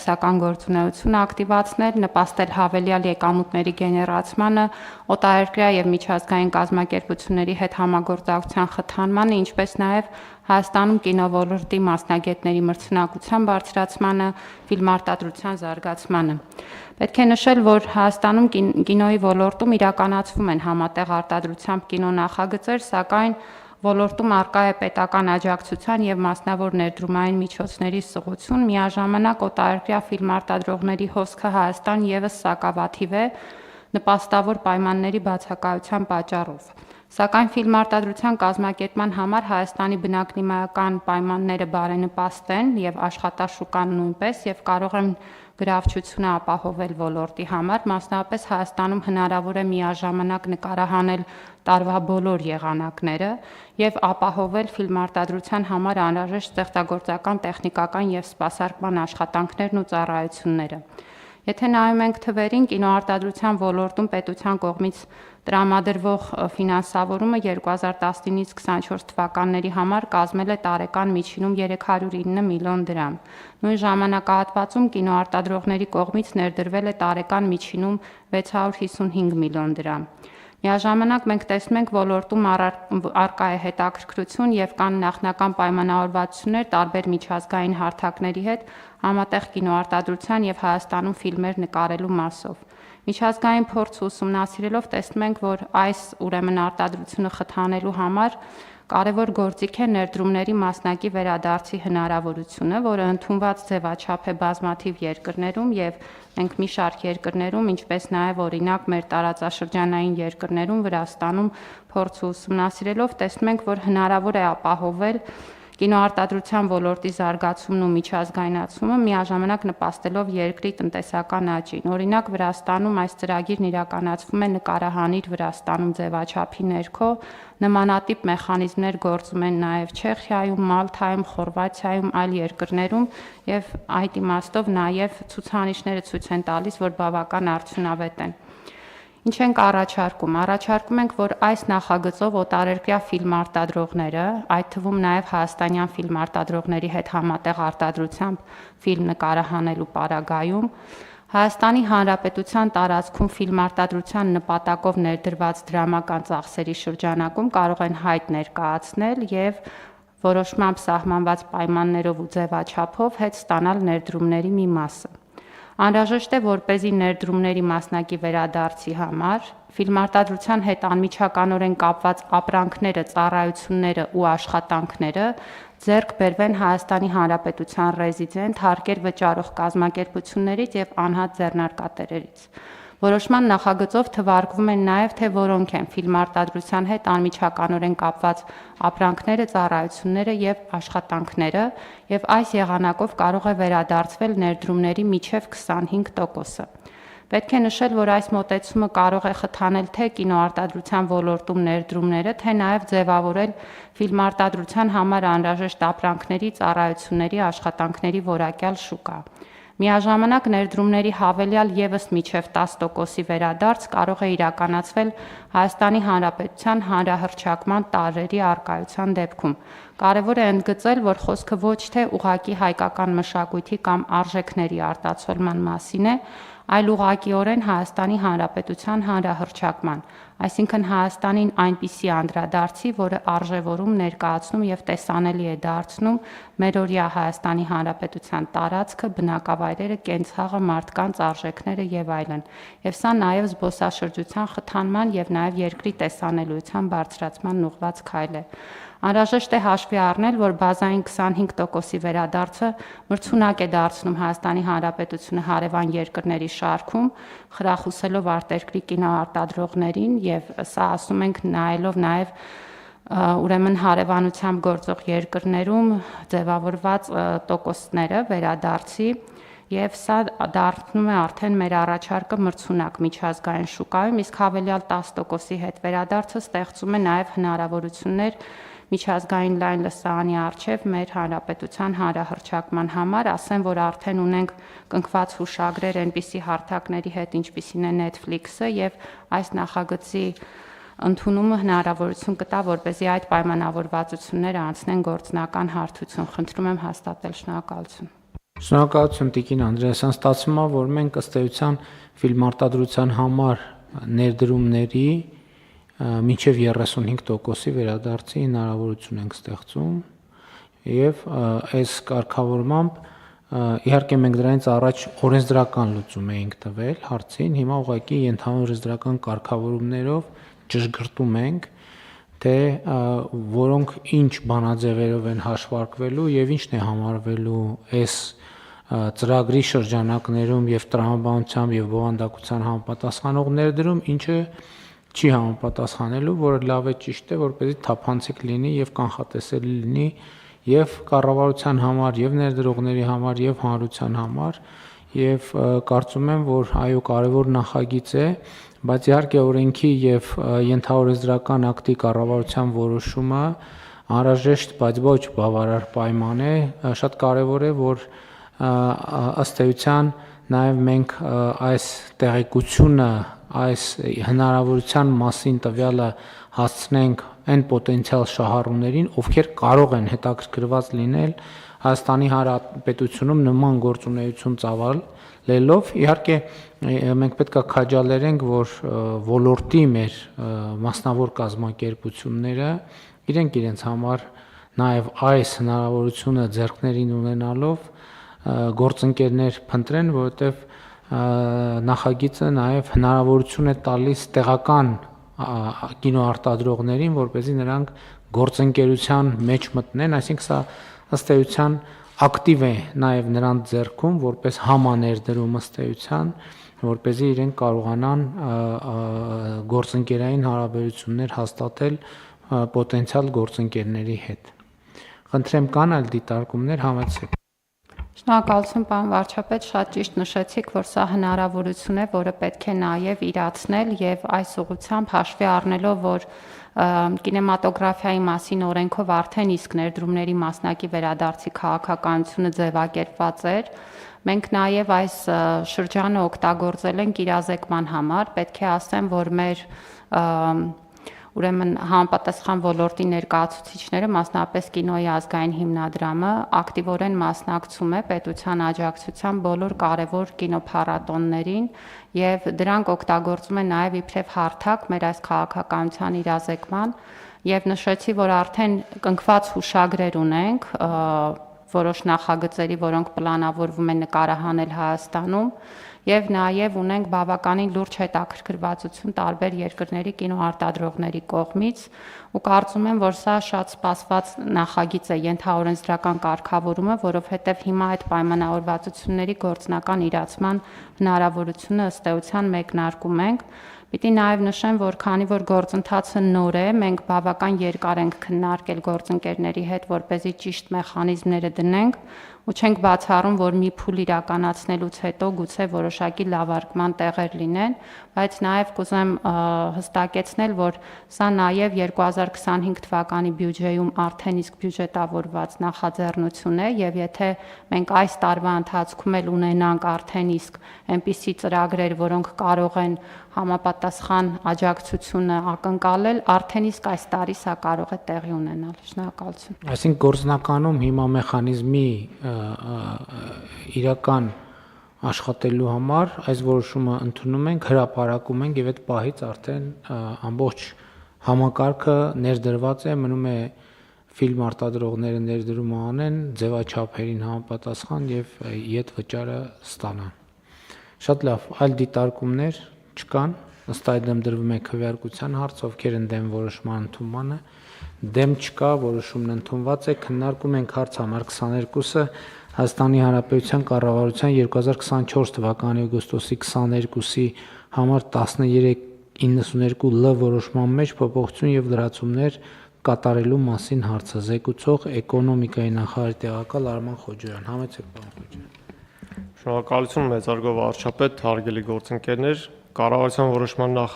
տնտեսական գործունեություն ակտիվացնել, նպաստել հավելյալ եկամուտների գեներացմանը, օտարերկրյա և միջազգային կազմակերպությունների հետ համագործակցության խթանմանը, ինչպես նաև Հայաստանում կինոլորոտի մասնագետների մրցունակության բարձրացմանը, ֆիլմարտադրության զարգացմանը։ Պետք է նշել, որ Հայաստանում կինոյի ոլորտում իրականացվում են համատեղ արտադրությամբ կինոնախագծեր, սակայն ոլորտում առկա է պետական աջակցության և մասնավոր ներդրումային միջոցների սղություն, միաժամանակ օտարերկրյա ֆիլմարտադրողների հոսքը Հայաստան ևս սակավաթիվ է նպաստավոր պայմանների բացակայության պատճառով։ Սակայն ֆիլմարտադրության կազմակերպման համար Հայաստանի բնակլիմայական պայմանները բարենպաստ են և աշխատաշուկան նույնպես և կարող են գրավչությունը ապահովել ոլորտի համար, մասնավորապես Հայաստանում հնարավոր է միաժամանակ նկարահանել տարվա բոլոր եղանակները և ապահովել ֆիլմարտադրության համար անհրաժեշտ ստեղծագործական, տեխնիկական և սպասարկման աշխատանքներն ու ծառայությունները։ Եթե նայում ենք թվերին, կինոարտադրության ոլորտում պետության կողմից տրամադրվող ֆինանսավորումը 2019-ից 24 թվականների համար կազմել է տարեկան միջինում 309 միլիոն դրամ։ Նույն ժամանակահատվածում կինոարտադրողների կողմից ներդրվել է տարեկան միջինում 655 միլիոն դրամ։ Միաժամանակ մենք տեսնում ենք ոլորտում առկա է հետաքրքրություն և կան նախնական պայմանավորվածություններ տարբեր միջազգային հարթակների հետ համատեղ կինոարտադրության և Հայաստանում ֆիլմեր նկարելու մասով։ Միջազգային փորձը ուսումնասիրելով տեսնում ենք, որ այս արտադրությունը խթանելու համար կարևոր գործիք է ներդրումների մասնակի վերադարձի հնարավորությունը, որը ընդունված ձևաչափ է բազմաթիվ երկրներում և մենք մի շարք երկրներում, ինչպես նաև օրինակ մեր տարածաշրջանային երկրներում, Վրաստանում փորձը ուսումնասիրելով տեսնում ենք, որ հնարավոր է ապահովել կինոարտադրության ոլորտի զարգացումն ու միջազգայնացումը, միաժամանակ նպաստելով երկրի տնտեսական աճին։ Օրինակ Վրաստանում այս ծրագիրն իրականացվում է նկարահանիր Վրաստանում ձևաչափի ներքո, նմանատիպ մեխանիզմներ գործում են նաև Չեխիայում, Մալթայում, Խորվաթիայում, այլ երկրներում և այդ իմաստով նաև ցուցանիշները ցույց են տալիս, որ բավական արդյունավետ են։ Ինչ ենք առաջարկում։ Առաջարկում ենք, որ այս նախագծով օտարերկրյա ֆիլմարտադրողները, այդ թվում նաև հայաստանյան ֆիլմարտադրողների հետ համատեղ արտադրությամբ ֆիլմ նկարահանելու պարագայում, Հայաստանի Հանրապետության տարածքում ֆիլմարտադրության նպատակով ներդրված դրամական ծախսերի շրջանակում կարող են հայտ ներկայացնել և որոշմամբ սահմանված պայմաններով ու ձևաչափով հետ ստանալ ներդրումների մի մասը։ Անհրաժեշտ է, որպեսզի ներդրումների մասնակի վերադարձի համար ֆիլմարտադրության հետ անմիջականորեն կապված ապրանքները, ծառայությունները ու աշխատանքները ձեռք բերվեն Հայաստանի Հանրապետության ռեզիդենտ, հարկեր վճարող կազմակերպություններից և անհատ ձեռնարկատերերից։ Որոշման նախագծով թվարկվում են նաև, թե որոնք են ֆիլմարտադրության հետ անմիջականորեն կապված ապրանքները, ծառայությունները և աշխատանքները, և այս եղանակով կարող է վերադարձվել ներդրումների մինչև 25%-ը։ Պետք է նշել, որ այս մոտեցումը կարող է խթանել թե կինոարտադրության ոլորտում ներդրումները, թե նաև ձևավորել ֆիլմարտադրության համար անհրաժեշտ ապրանքների, ծառայությունների, աշխատանքների որակյալ շուկա։ Միաժամանակ ներդրումների հավելյալ ևս մինչև 10%-ի վերադարձ կարող է իրականացվել Հայաստանի Հանրապետության հանրահռչակման տարրերի առկայության դեպքում։ Կարևոր է ընդգծել, որ խոսքը ոչ թե ուղղակի հայկական մշակույթի կամ արժեքների արտացոլման մասին է, այլ ուղղակիորեն Հայաստանի Հանրապետության հանրահռչակման, այսինքն Հայաստանին այնպիսի անդրադարձի, որը արժևորում, ներկայացնում և տեսանելի է դարձնում մերօրյա Հայաստանի Հանրապետության տարածքը, բնակավայրերը, կենցաղը, մարդկանց, արժեքները և այլն, և սա նաև զբոսաշրջության խթանման և նաև երկրի տեսանելիության բարձրացման ուղղված քայլ է։ Անհրաժեշտ է հաշվի առնել, որ բազային 25%-ի վերադարձը մրցունակ է դարձնում Հայաստանի Հանրապետությունը հարևան երկրների շարքում, խրախուսելով արտերկրի կինոարտադրողներին և սա ասում ենք նայելով նաև ուրեմն հարևանությամբ գործող երկրներում ձևավորված տոկոսները վերադարձի և սա դարձնում է արդեն մեր առաջարկը մրցունակ միջազգային շուկայում, իսկ հավելյալ 10%-ի հետ վերադարձը ստեղծում է նաև հնարավորություններ միջազգային լայն լսարանի առջև մեր հանրապետության հանրահռչակման համար, ասեմ, որ արդեն ունենք կնքված հուշագրեր այնպիսի հարթակների հետ, ինչպիսին է Netflix-ը, և այս նախագծի ընդունումը հնարավորություն կտա, որպեսզի այդ պայմանավորվածությունները անցնեն գործնական հարթություն։ Խնդրում եմ հաստատել։ Շնորհակալություն։ Շնորհակալություն Տիկին Անդրեասյան, ստացվում է, որ մենք ըստ էության ֆիլմարտադրության համար ներդրումների մինչև 35%-ի վերադարձի հնարավորություն ենք ստեղծում եւ այս կարգավորմամբ իհարկե մենք դրանից առաջ օրենսդրական լուծում էինք տվել հարցին, հիմա ուղղակի ընդհանուր օրենսդրական կարգավորումներով ճշգրտում ենք, թե որոնք ինչ բանաձևերով են հաշվարկվելու եւ ինչն է համարվելու այս ծրագրի շրջանակներում եւ տրամաբանությամբ եւ բովանդակության համապատասխանող ներդրում, ինչը չի համապատասխանելու, որը լավ է ճիշտ է, որպեսզի թափանցիկ լինի եւ կանխատեսելի լինի եւ կառավարության համար, եւ ներդրողների համար, եւ հանրության համար, եւ կարծում եմ, որ այո, կարեւոր նախագիծ է, բայց իհարկե օրենքի եւ ենթաօրենսդրական ակտի կառավարության որոշումը անհրաժեշտ, բայց ոչ բավարար պայման է, շատ կարեւոր է, որ ըստ էության նաեւ մենք այս տեղեկությունը, այս հնարավորության մասին տվյալը հասցնենք այն պոտենցիալ շահառուներին, ովքեր կարող են հետաքրքրված լինել Հայաստանի Հանրապետությունում նման գործունեություն ծավալելով, իհարկե մենք պետք է քաջալերենք, որ ոլորտի մեր մասնավոր կազմակերպությունները իրենց համար նաև այս հնարավորությունը ձեռքներին ունենալով գործընկերներ փնտրեն, որովհետև նախագիծը նաև հնարավորություն է տալիս տեղական կինոարտադրողներին, որպեսզի նրանք գործընկերության մեջ մտնեն, այսինքն սա ըստ էության ակտիվ է նաև նրանց ձեռքում, որպես համաներդրում ըստ էության, որպեսզի իրենք կարողանան գործընկերային հարաբերություններ հաստատել պոտենցիալ գործընկերների հետ։ Խնդրեմ, կան այլ դիտարկումներ, համեցեք։ Շնորհակալություն, պարոն վարչապետ, շատ ճիշտ նշեցիք, որ սա հնարավորություն է, որը պետք է նաև իրացնել եւ այս ուղղությամբ հաշվի առնելով, որ կինեմատոգրաֆիայի մասին օրենքով արդեն իսկ ներդրումների մասնակի վերադարձի քաղաքականությունը ձևակերպված էր, մենք նաև այս շրջանը օգտագործել ենք իրազեկման համար, պետք է ասեմ, որ մեր ուրեմն համապատասխան ոլորտի ներկայացուցիչները, մասնապես կինոյի ազգային հիմնադրամը ակտիվորեն մասնակցում է պետության աջակցությամբ բոլոր կարևոր կինոփառատոններին եւ դրանք օգտագործում են նաեւ իբրև հարթակ մեր այս քաղաքականության իրազեկման եւ նշեցի, որ արդեն կնքված հուշագրեր ունենք որոշ նախագծերի, որոնք պլանավորվում են նկարահանել Հայաստանում եւ նաեւ ունենք բավականին լուրջ հետաքրքրվածություն տարբեր երկրների կինոարտադրողների կողմից ու կարծում եմ, որ սա շատ սպասված նախագիծ է ենթաօրենսդրական կարգավորումը, որովհետեւ հիմա այդ պայմանավորվածությունների գործնական իրացման հնարավորությունը ըստ էության մեկնարկում ենք։ Պիտի նաև նշեմ, որ քանի որ գործընթացը նոր է, մենք բավական երկար ենք քննարկել գործընկերների հետ, որպեսզի ճիշտ մեխանիզմները դնենք ու չենք բացառում, որ մի փուլ իրականացնելուց հետո գուցե որոշակի լավարկման տեղեր լինեն, բայց նաև կուզեմ հստակեցնել, որ սա նաև 2025 թվականի բյուջեում արդեն իսկ բյուջետավորված նախաձեռնություն է եւ եթե մենք այս տարվա ընթացքում էլ ունենանք արդեն իսկ այնպիսի ծրագրեր, որոնք կարող են համապատասխան աջակցությունը ակնկալել, արդեն իսկ այս տարի սա կարող է տեղի ունենալ։ Շնորհակալություն։ Այսինքն գործնականում հիմա մեխանիզմի իրական աշխատելու համար այս որոշումը ընդունում ենք, հրապարակում ենք եւ այդ պահից արդեն ամբողջ համակարգը ներդրված է, մնում է ֆիլմ արտադրողները ներդրում անեն, ձևաչափերին համապատասխան եւ իդ վճարը ստանան։ Շատ լավ, այլ դիտարկումներ չկան, ըստ այդմ դրվում է քվեարկության հարց, ովքեր են դեմ որոշման ընդունմանը, դեմ չկա, որոշումն ընդունված է, քննարկում ենք հարց համար 22-ը Հայաստանի Հանրապետության կառավարության 2024 թվականի օգոստոսի 22-ի համար 1392 Լ որոշման մեջ փոփոխություն եւ լրացումներ կատարելու մասին հարցը զեկուցող էկոնոմիկայի նախարարի տեղակալ Արման Խոջոյան։ Համեցեք, պարոն Խոջոյան։ Շնորհակալություն մեծարգո վարչապետ, հարգելի գործընկերներ, կառավարության որոշման